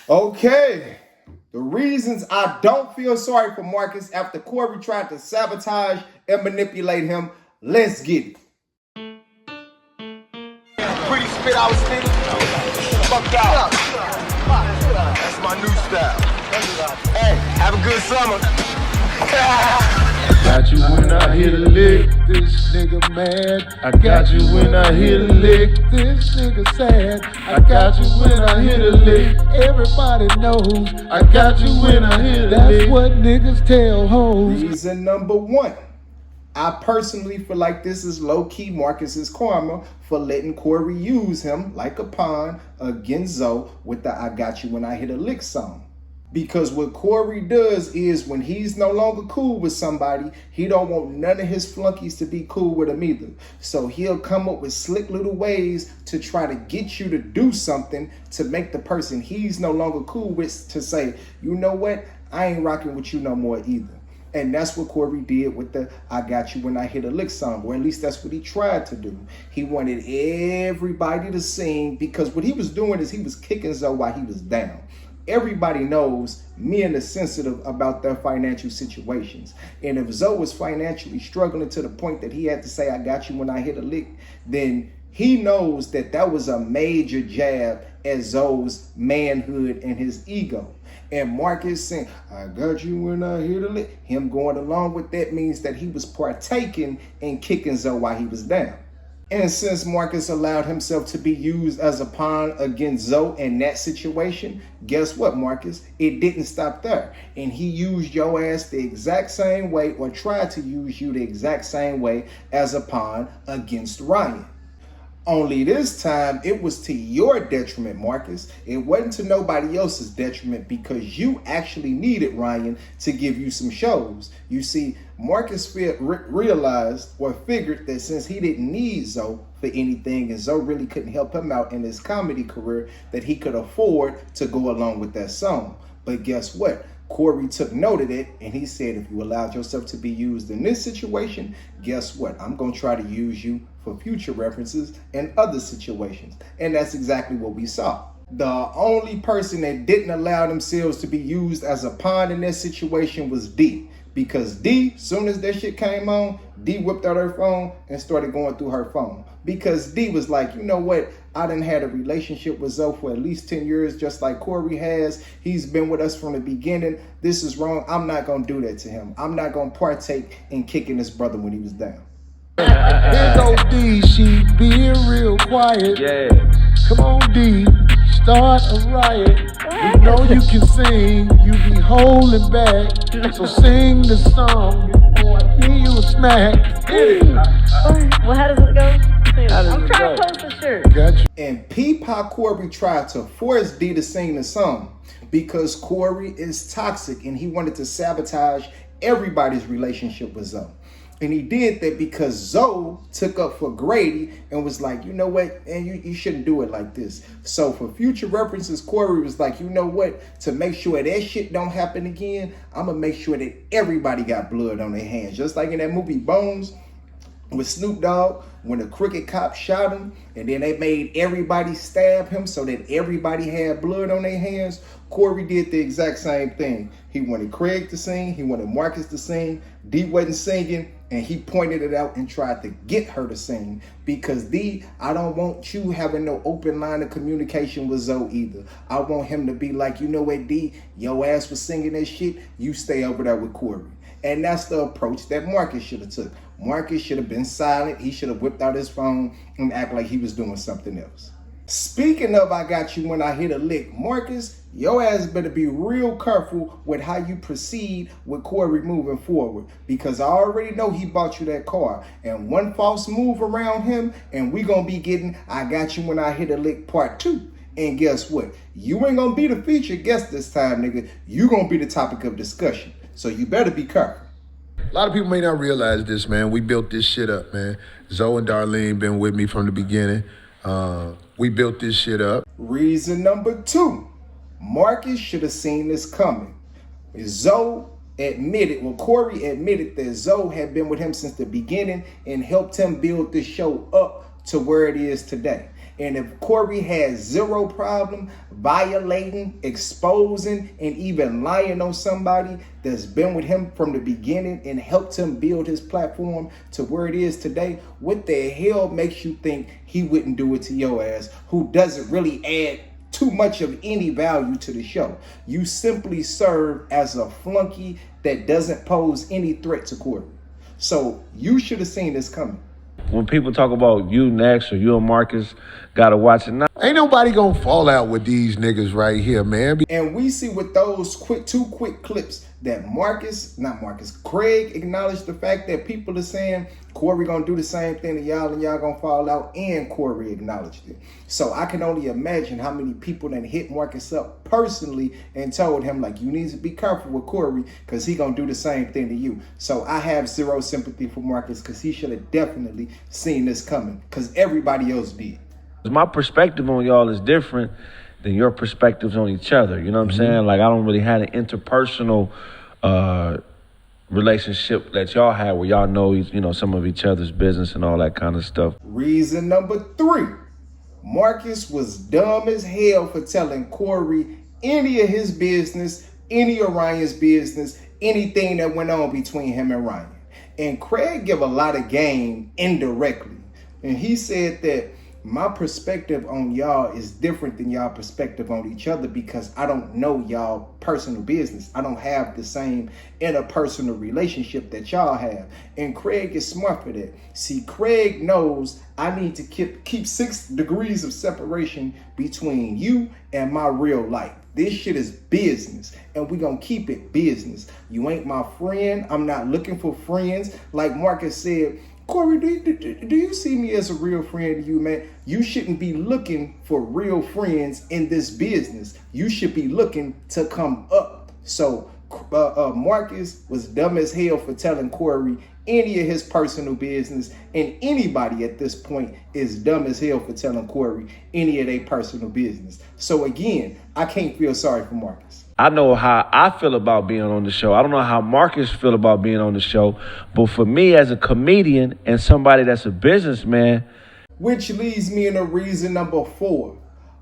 Okay, the reasons I don't feel sorry for Marcus after Corey tried to sabotage and manipulate him. Let's get it. Pretty spit out nigga. Fucked out. That's my new style. Hey, have a good summer. Got you when I hit a lick, this nigga mad. I got you when I hit a lick, this nigga sad. I got you when I hit a lick, everybody knows. I got you when I hit a lick. That's what niggas tell hoes. Reason number one. I personally feel like this is low-key Marcus's karma for letting Corey use him like a pawn against Zoe with the I got you when I hit a lick song. Because what Corey does is when he's no longer cool with somebody, he don't want none of his flunkies to be cool with him either. So he'll come up with slick little ways to try to get you to do something to make the person he's no longer cool with to say, you know what, I ain't rocking with you no more either. And that's what Corey did with the I got you when I hit a lick song, or at least that's what he tried to do. He wanted everybody to sing because what he was doing is he was kicking Zoe while he was down. Everybody knows men are sensitive about their financial situations. And if Zoe was financially struggling to the point that he had to say, I got you when I hit a lick, then he knows that that was a major jab at Zoe's manhood and his ego. And Marcus saying, I got you when I hit a lick, him going along with that means that he was partaking in kicking Zoe while he was down. And since Marcus allowed himself to be used as a pawn against Zoe in that situation, guess what, Marcus? It didn't stop there. And he used your ass the exact same way, or tried to use you the exact same way as a pawn against Ryan. Only this time, it was to your detriment, Marcus. It wasn't to nobody else's detriment because you actually needed Ryan to give you some shows. You see, Marcus realized or figured that since he didn't need Zoe for anything and Zoe really couldn't help him out in his comedy career, that he could afford to go along with that song. But guess what? Corey took note of it and he said, if you allowed yourself to be used in this situation, guess what? I'm going to try to use you for future references and other situations. And that's exactly what we saw. The only person that didn't allow themselves to be used as a pawn in that situation was D. Because D, soon as that shit came on, D whipped out her phone and started going through her phone. Because D was like, you know what? I done had a relationship with Zoe for at least 10 years, just like Corey has. He's been with us from the beginning. This is wrong. I'm not going to do that to him. I'm not going to partake in kicking his brother when he was down. Here go D, she being real quiet. Yeah. Come on D, start a riot. You know you can sing, you be holding back. So sing the song before I give you a smack. Hit it. Well, how does it go? How does I'm it trying go? to post a shirt. Got you. And peep how Corey tried to force D to sing the song because Corey is toxic and he wanted to sabotage everybody's relationship with Zoe. And he did that because Zoe took up for Grady and was like, you know what, and you shouldn't do it like this. So for future references, Corey was like, you know what, to make sure that shit don't happen again, I'm going to make sure that everybody got blood on their hands. Just like in that movie Bones with Snoop Dogg, when the crooked cop shot him and then they made everybody stab him so that everybody had blood on their hands, Corey did the exact same thing. He wanted Craig to sing, he wanted Marcus to sing, D wasn't singing, and he pointed it out and tried to get her to sing. Because D, I don't want you having no open line of communication with Zoe either. I want him to be like, you know what, D, your ass was singing that shit, you stay over there with Corey. And that's the approach that Marcus should have took. Marcus should have been silent. He should have whipped out his phone and act like he was doing something else. Speaking of I got you when I hit a lick, Marcus, your ass better be real careful with how you proceed with Corey moving forward. Because I already know he bought you that car. And one false move around him, and we gonna be getting I got you when I hit a lick part 2. And guess what? You ain't gonna be the featured guest this time, nigga. You gonna be the topic of discussion. So you better be careful. A lot of people may not realize this, man. We built this shit up, man. Zoe and Darlene been with me from the beginning. We built this shit up. Reason number 2, Marcus should have seen this coming. Corey admitted that Zoe had been with him since the beginning and helped him build this show up to where it is today. And if Corey has zero problem violating, exposing, and even lying on somebody that's been with him from the beginning and helped him build his platform to where it is today, what the hell makes you think he wouldn't do it to your ass, who doesn't really add too much of any value to the show? You simply serve as a flunky that doesn't pose any threat to Corey. So you should have seen this coming. When people talk about you next or you and Marcus, gotta watch it now. Ain't nobody gonna fall out with these niggas right here, man. And we see with those two quick clips that Craig acknowledged the fact that people are saying Corey gonna do the same thing to y'all and y'all gonna fall out, and Corey acknowledged it. So I can only imagine how many people that hit Marcus up personally and told him, like, you need to be careful with Corey because he gonna do the same thing to you. So I have zero sympathy for Marcus because he should have definitely seen this coming because everybody else did. My perspective on y'all is different than your perspectives on each other. You know what I'm saying? Like, I don't really have an interpersonal relationship that y'all have where y'all know, you know, some of each other's business and all that kind of stuff. Reason number 3, Marcus was dumb as hell for telling Corey any of his business, any of Ryan's business, anything that went on between him and Ryan. And Craig gave a lot of game indirectly. And he said that my perspective on y'all is different than y'all perspective on each other because I don't know y'all personal business. I don't have the same interpersonal relationship that y'all have. And Craig is smart for that. See, Craig knows I need to keep 6 degrees of separation between you and my real life. This shit is business, and we gonna keep it business. You ain't my friend. I'm not looking for friends. Like Marcus said, Corey, do you see me as a real friend to you, man? You shouldn't be looking for real friends in this business. You should be looking to come up. So Marcus was dumb as hell for telling Corey any of his personal business, and anybody at this point is dumb as hell for telling Corey any of their personal business. So again, I can't feel sorry for Marcus. I know how I feel about being on the show. I don't know how Marcus feel about being on the show. But for me as a comedian and somebody that's a businessman. Which leads me into reason number 4.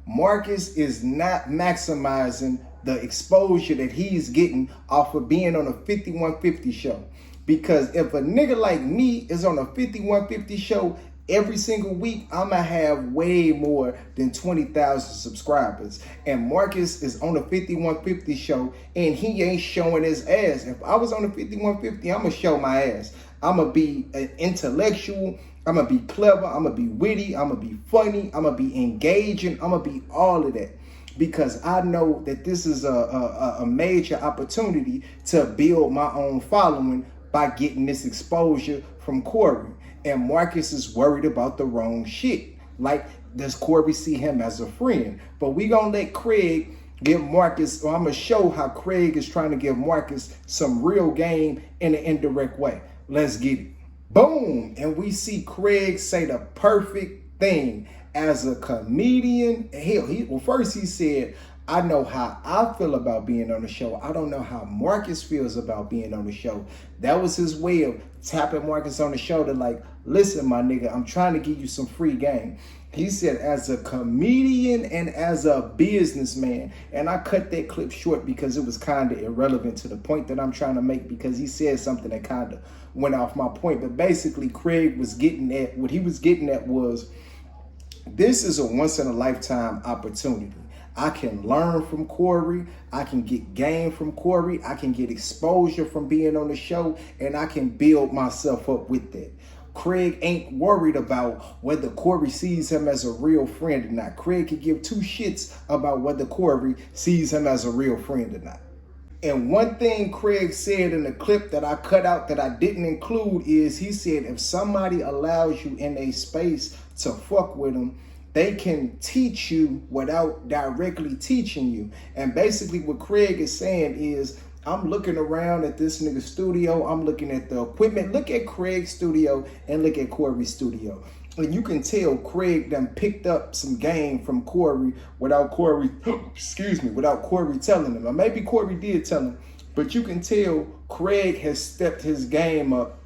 Marcus is not maximizing the exposure that he's getting off of being on a 5150 show. Because if a nigga like me is on a 5150 show every single week, I'ma have way more than 20,000 subscribers. And Marcus is on a 5150 show and he ain't showing his ass. If I was on a 5150, I'ma show my ass. I'ma be an intellectual, I'ma be clever, I'ma be witty, I'ma be funny, I'ma be engaging, I'ma be all of that. Because I know that this is a major opportunity to build my own following by getting this exposure from Corey. And Marcus is worried about the wrong shit. Like, does Corey see him as a friend? But we gonna let Craig give Marcus, or I'm gonna show how Craig is trying to give Marcus some real game in an indirect way. Let's get it. Boom. And we see Craig say the perfect thing. As a comedian, hell, first he said, I know how I feel about being on the show. I don't know how Marcus feels about being on the show. That was his way of tapping Marcus on the shoulder like, listen, my nigga, I'm trying to give you some free game. He said, as a comedian and as a businessman, and I cut that clip short because it was kind of irrelevant to the point that I'm trying to make because he said something that kind of went off my point. But basically, Craig was getting at, what he was getting at was, this is a once-in-a-lifetime opportunity. I can learn from Corey. I can get game from Corey. I can get exposure from being on the show, and I can build myself up with that. Craig ain't worried about whether Corey sees him as a real friend or not. Craig can give 2 shits about whether Corey sees him as a real friend or not. And one thing Craig said in the clip that I cut out that I didn't include is he said, if somebody allows you in a space to fuck with them, they can teach you without directly teaching you. And basically what Craig is saying is, I'm looking around at this nigga's studio. I'm looking at the equipment. Look at Craig's studio and look at Corey's studio. And you can tell Craig done picked up some game from Corey without Corey, without Corey telling him. Or maybe Corey did tell him, but you can tell Craig has stepped his game up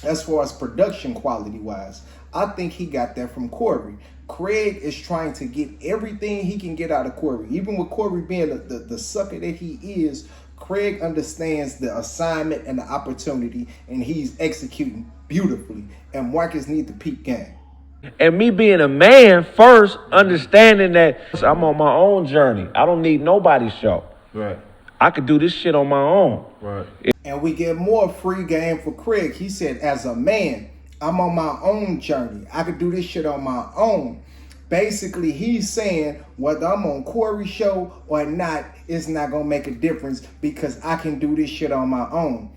as far as production quality wise. I think he got that from Corey. Craig is trying to get everything he can get out of Corey. Even with Corey being the sucker that he is, Craig understands the assignment and the opportunity, and he's executing beautifully. And Marcus needs the peak game. And me being a man first, understanding that I'm on my own journey. I don't need nobody's show. Right. I could do this shit on my own. Right. And we get more free game for Craig. He said, as a man, I'm on my own journey. I could do this shit on my own. Basically, he's saying whether I'm on Corey's show or not, it's not going to make a difference because I can do this shit on my own.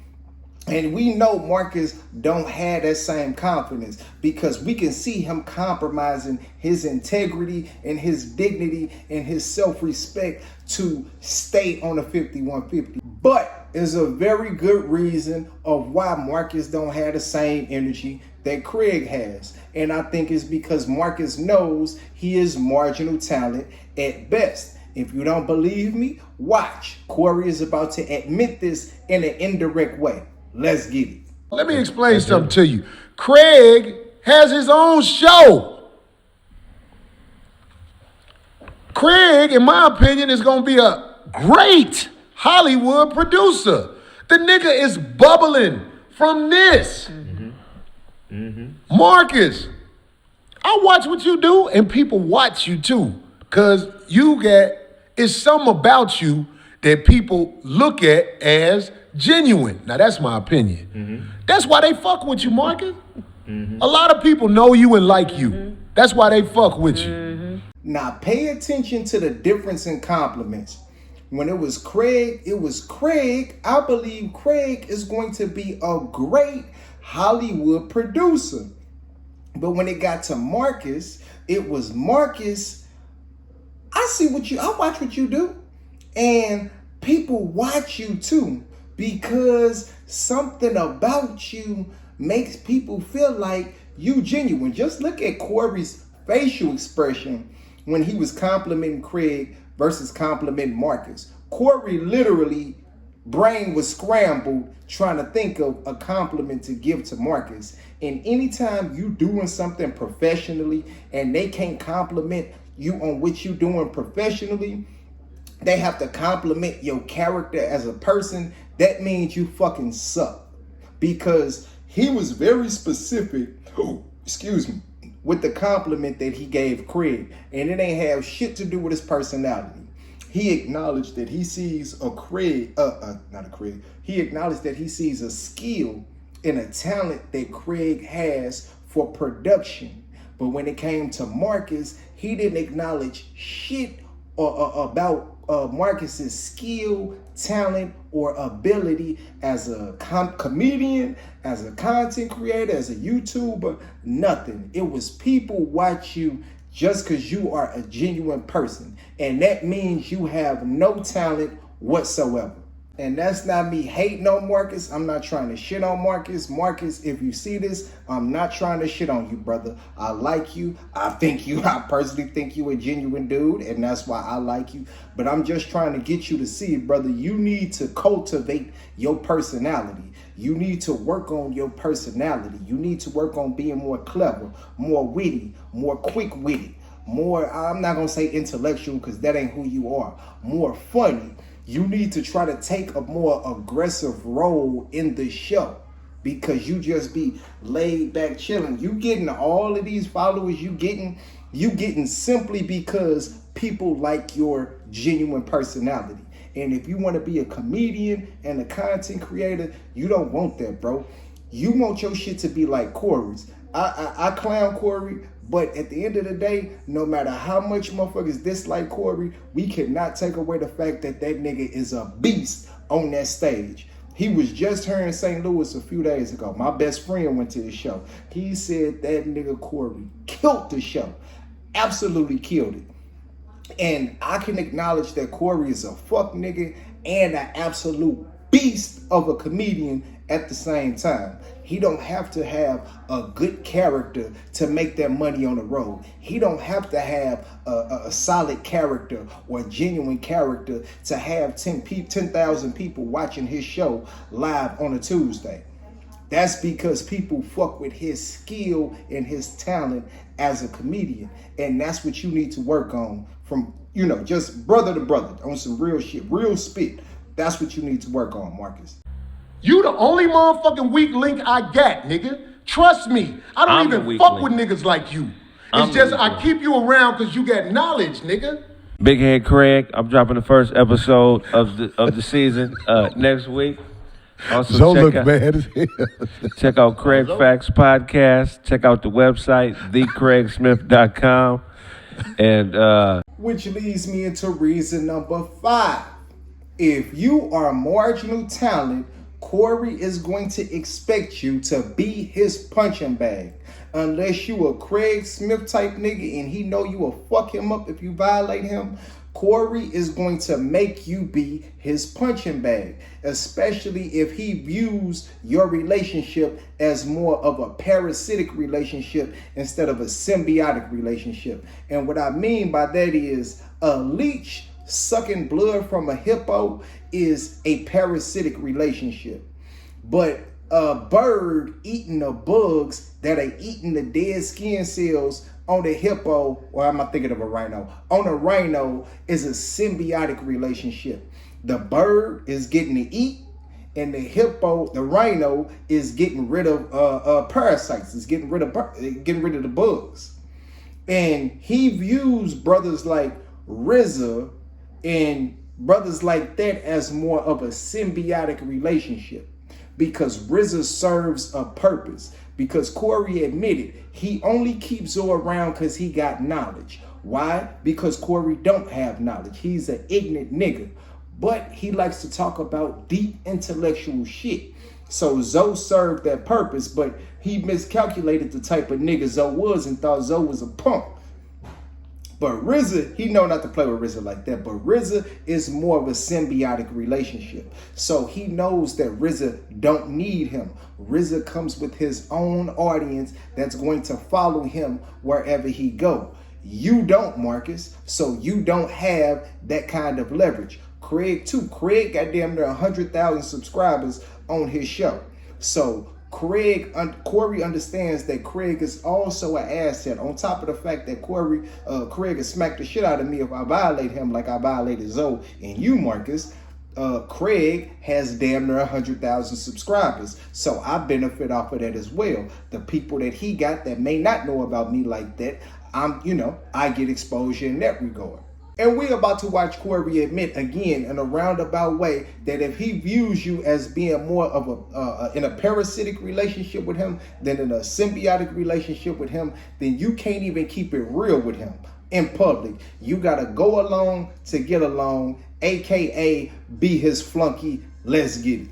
And we know Marcus don't have that same confidence because we can see him compromising his integrity and his dignity and his self-respect to stay on the 5150. But there's a very good reason of why Marcus don't have the same energy that Craig has. And I think it's because Marcus knows he is marginal talent at best. If you don't believe me, watch. Corey is about to admit this in an indirect way. Let's get it. Let me explain something to you. Craig has his own show. Craig, in my opinion, is going to be a great Hollywood producer. The nigga is bubbling from this. Marcus, I watch what you do, and people watch you too. Because it's something about you that people look at as genuine. Now, that's my opinion. That's why they fuck with you, Marcus. A lot of people know you and like you. That's why they fuck with you. Now, pay attention to the difference in compliments. When it was Craig, I believe Craig is going to be a great Hollywood producer. But when it got to Marcus, it was Marcus, I watch what you do. And people watch you too because something about you makes people feel like you genuine. Just look at Corey's facial expression when he was complimenting Craig versus complimenting Marcus. Corey literally, brain was scrambled trying to think of a compliment to give to Marcus. And anytime you doing something professionally and they can't compliment you on what you doing professionally, they have to compliment your character as a person. That means you fucking suck. Because he was very specific, with the compliment that he gave Craig. And it ain't have shit to do with his personality. He acknowledged that he sees he acknowledged that he sees a skill and a talent that Craig has for production. But when it came to Marcus, he didn't acknowledge shit about Marcus's skill, talent, or ability as a comedian, as a content creator, as a YouTuber, nothing. It was people watch you just because you are a genuine person. And that means you have no talent whatsoever. And that's not me hating on Marcus. I'm not trying to shit on Marcus. Marcus, if you see this, I'm not trying to shit on you, brother. I like you. I personally think you a genuine dude, and that's why I like you. But I'm just trying to get you to see it, brother. You need to cultivate your personality. You need to work on your personality. You need to work on being more clever, more witty, more quick-witted, more, I'm not going to say intellectual because that ain't who you are, more funny. You need to try to take a more aggressive role in the show because you just be laid back chilling. You getting all of these followers you getting simply because people like your genuine personality. And if you want to be a comedian and a content creator, you don't want that, bro. You want your shit to be like Corey's. I clown Corey, but at the end of the day, no matter how much motherfuckers dislike Corey, we cannot take away the fact that that nigga is a beast on that stage. He was just here in St. Louis a few days ago. My best friend went to the show. He said that nigga Corey killed the show. Absolutely killed it. And I can acknowledge that Corey is a fuck nigga and an absolute beast of a comedian at the same time. He don't have to have a good character to make that money on the road. He don't have to have a solid character or a genuine character to have 10,000 people watching his show live on a Tuesday. That's because people fuck with his skill and his talent as a comedian. And that's what you need to work on from, just brother to brother on some real shit, real spit. That's what you need to work on, Marcus. You the only motherfucking weak link I got, nigga. Trust me. I don't even fuck with niggas like you. It's just I keep you around because you got knowledge, nigga. Big Head Craig, I'm dropping the first episode of the season next week. Also, Zoe look bad as hell. Check out Craig Facts Podcast. Check out the website, thecraigsmith.com. And which leads me into reason number 5. If you are marginal talent, Corey is going to expect you to be his punching bag. Unless you a Craig Smith type nigga and he know you will fuck him up if you violate him, Corey is going to make you be his punching bag, especially if he views your relationship as more of a parasitic relationship instead of a symbiotic relationship. And what I mean by that is a leech sucking blood from a hippo is a parasitic relationship. But a bird eating the bugs that are eating the dead skin cells on the hippo, or am I thinking of a rhino? On a rhino is a symbiotic relationship. The bird is getting to eat, and the rhino is getting rid of parasites. It's getting rid of the bugs. And he views brothers like RZA and brothers like that as more of a symbiotic relationship, because RZA serves a purpose. Because Corey admitted he only keeps Zoe around because he got knowledge. Why? Because Corey don't have knowledge. He's an ignorant nigga. But he likes to talk about deep intellectual shit. So Zoe served that purpose, but he miscalculated the type of nigga Zoe was and thought Zoe was a punk. But RZA, he know not to play with RZA like that, but RZA is more of a symbiotic relationship. So he knows that RZA don't need him. RZA comes with his own audience that's going to follow him wherever he go. You don't, Marcus, so you don't have that kind of leverage. Craig too. Craig got damn near 100,000 subscribers on his show. So Corey understands that Craig is also an asset. On top of the fact that Craig has smacked the shit out of me if I violate him like I violated Zoe and you, Marcus. Craig has damn near 100,000 subscribers. So I benefit off of that as well. The people that he got that may not know about me like that, I get exposure in that regard. And we're about to watch Corey admit again in a roundabout way that if he views you as being more of in a parasitic relationship with him than in a symbiotic relationship with him, then you can't even keep it real with him in public. You gotta go along to get along, aka be his flunky. Let's get it.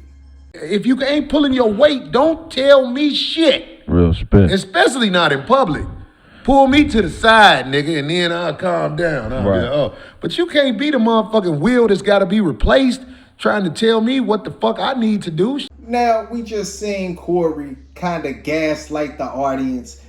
If you ain't pulling your weight, don't tell me shit. real spit. Especially not in public. Pull me to the side, nigga, and then I'll calm down. I'll be like, oh. But you can't be the motherfucking wheel that's got to be replaced trying to tell me what the fuck I need to do. Now, we just seen Corey kind of gaslight the audience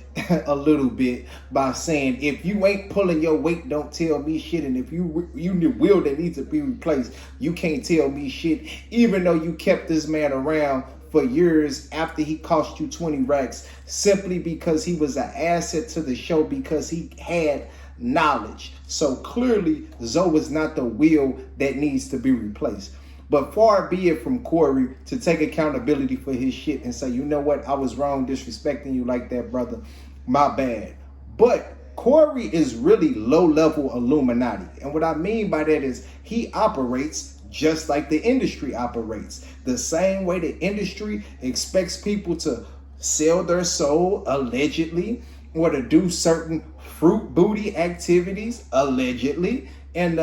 a little bit by saying, if you ain't pulling your weight, don't tell me shit. And if you the wheel that needs to be replaced, you can't tell me shit. Even though you kept this man around for years after he cost you 20 racks, simply because he was an asset to the show because he had knowledge. So clearly, Zoe is not the wheel that needs to be replaced. But far be it from Corey to take accountability for his shit and say, you know what, I was wrong disrespecting you like that, brother. My bad. But Corey is really low-level Illuminati. And what I mean by that is he operates just like the industry operates. The same way the industry expects people to sell their soul, allegedly, or to do certain fruit booty activities, allegedly, and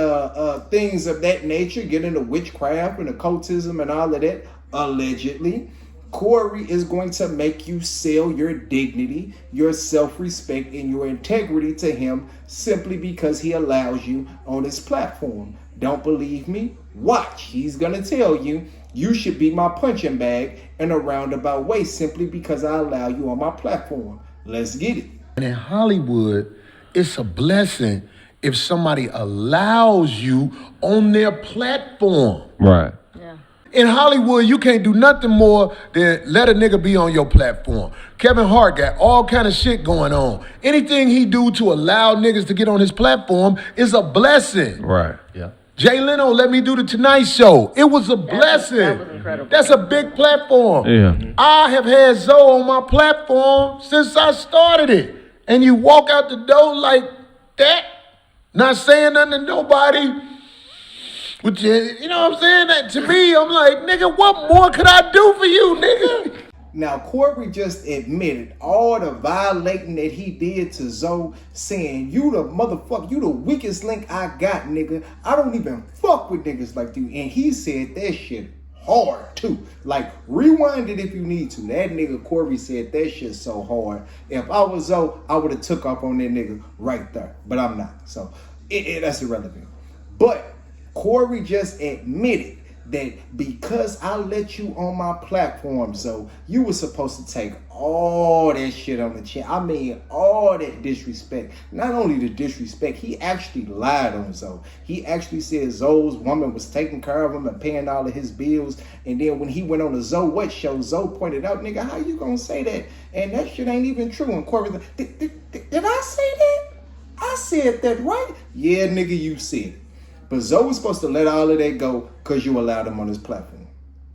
things of that nature, get into witchcraft and occultism and all of that, allegedly. Corey is going to make you sell your dignity, your self-respect, and your integrity to him simply because he allows you on his platform. Don't believe me? Watch. He's going to tell you, you should be my punching bag in a roundabout way simply because I allow you on my platform. Let's get it. And in Hollywood, it's a blessing if somebody allows you on their platform. Right. Yeah. In Hollywood, you can't do nothing more than let a nigga be on your platform. Kevin Hart got all kind of shit going on. Anything he do to allow niggas to get on his platform is a blessing. Right. Yeah. Jay Leno let me do the Tonight Show. It was a blessing. That was incredible. That's a big platform. Yeah. I have had Zoe on my platform since I started it. And you walk out the door like that, not saying nothing to nobody. Which, you know what I'm saying? That to me, I'm like, nigga, what more could I do for you, nigga? Now, Corey just admitted all the violating that he did to Zoe, saying, you the motherfucker, you the weakest link I got, nigga. I don't even fuck with niggas like you. And he said that shit hard, too. Like, rewind it if you need to. That nigga Corey said that shit so hard. If I was Zoe, I would have took off on that nigga right there. But I'm not. So, that's irrelevant. But Corey just admitted that because I let you on my platform, so you were supposed to take all that shit on the chin. I mean, all that disrespect. Not only the disrespect, he actually lied on Zoe. He actually said Zoe's woman was taking care of him and paying all of his bills. And then when he went on the Zoe What show, Zoe pointed out, nigga, how you gonna say that? And that shit ain't even true. And Corey's like, did I say that? I said that, right? Yeah, nigga, you said it. But Zoe was supposed to let all of that go because you allowed him on his platform.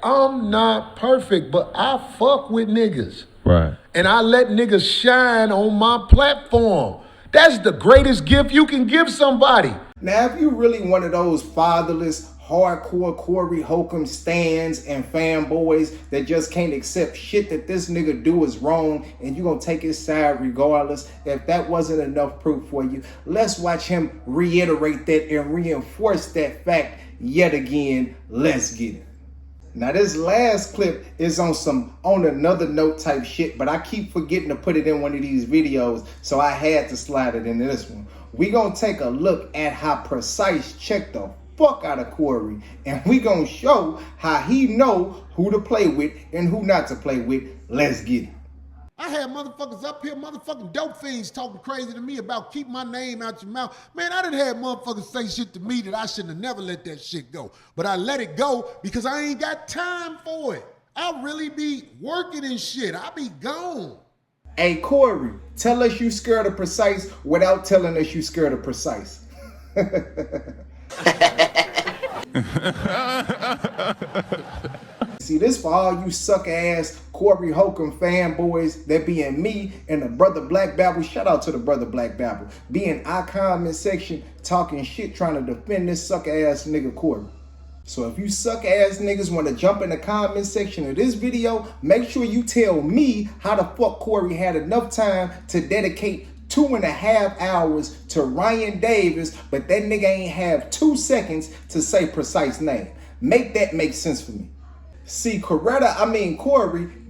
I'm not perfect, but I fuck with niggas. Right. And I let niggas shine on my platform. That's the greatest gift you can give somebody. Now, if you really one of those fatherless, hardcore Corey Holcomb stans and fanboys that just can't accept shit that this nigga do is wrong and you gonna take his side regardless, if that wasn't enough proof for you, let's watch him reiterate that and reinforce that fact yet again. Let's get it. Now, this last clip is on another note type shit, but I keep forgetting to put it in one of these videos, so I had to slide it into this one. We gonna take a look at how Precise checked the fuck out of Corey, and we gonna show how he know who to play with and who not to play with. Let's get it. I had motherfuckers up here, motherfucking dope fiends talking crazy to me about keep my name out your mouth. Man, I done had motherfuckers say shit to me that I shouldn't have never let that shit go. But I let it go because I ain't got time for it. I really be working and shit. I be gone. Hey, Corey, tell us you scared of Precise without telling us you scared of Precise. See, this for all you sucker-ass Corey Holcomb fanboys that be in me and the Brother Black Babble. Shout out to the Brother Black Babble. Be in our comment section talking shit trying to defend this sucker-ass nigga Corey. So if you sucker-ass niggas want to jump in the comment section of this video, make sure you tell me how the fuck Corey had enough time to dedicate 2.5 hours to Ryan Davis, but that nigga ain't have 2 seconds to say Precise name. Make that make sense for me. See, Corey,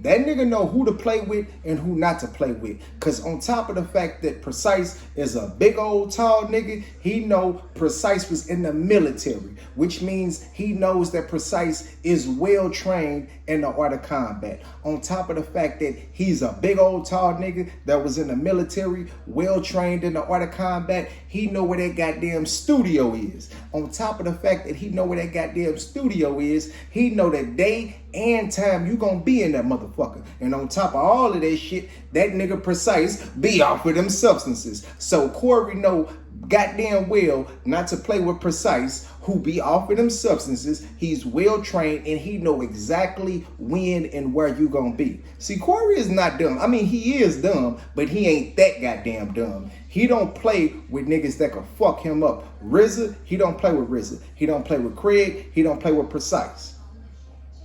that nigga know who to play with and who not to play with. Cause on top of the fact that Precise is a big old tall nigga, he know Precise was in the military, which means he knows that Precise is well trained in the art of combat. On top of the fact that he's a big old tall nigga that was in the military, well trained in the art of combat, he know where that goddamn studio is. On top of the fact that he know where that goddamn studio is, he know that day and time you gonna be in that motherfucker. And on top of all of that shit, that nigga Precise be off with them substances. So Corey know goddamn well not to play with Precise, who be off with them substances. He's well trained and he know exactly when and where you gonna be. See, Corey is not dumb. I mean, he is dumb, but he ain't that goddamn dumb. He don't play with niggas that can fuck him up. RZA, he don't play with RZA. He don't play with Craig. He don't play with Precise.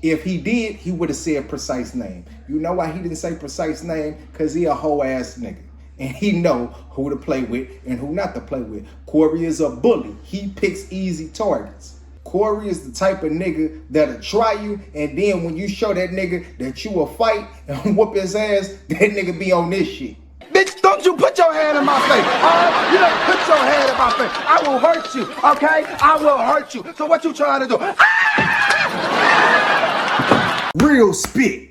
If he did, he would have said Precise name. You know why he didn't say Precise name? Because he a hoe ass nigga. And he know who to play with and who not to play with. Corey is a bully. He picks easy targets. Corey is the type of nigga that'll try you, and then when you show that nigga that you will fight and whoop his ass, that nigga be on this shit. Bitch, don't you put your hand in my face. You don't put your hand in my face. I will hurt you, okay? I will hurt you. So what you trying to do? Real spit.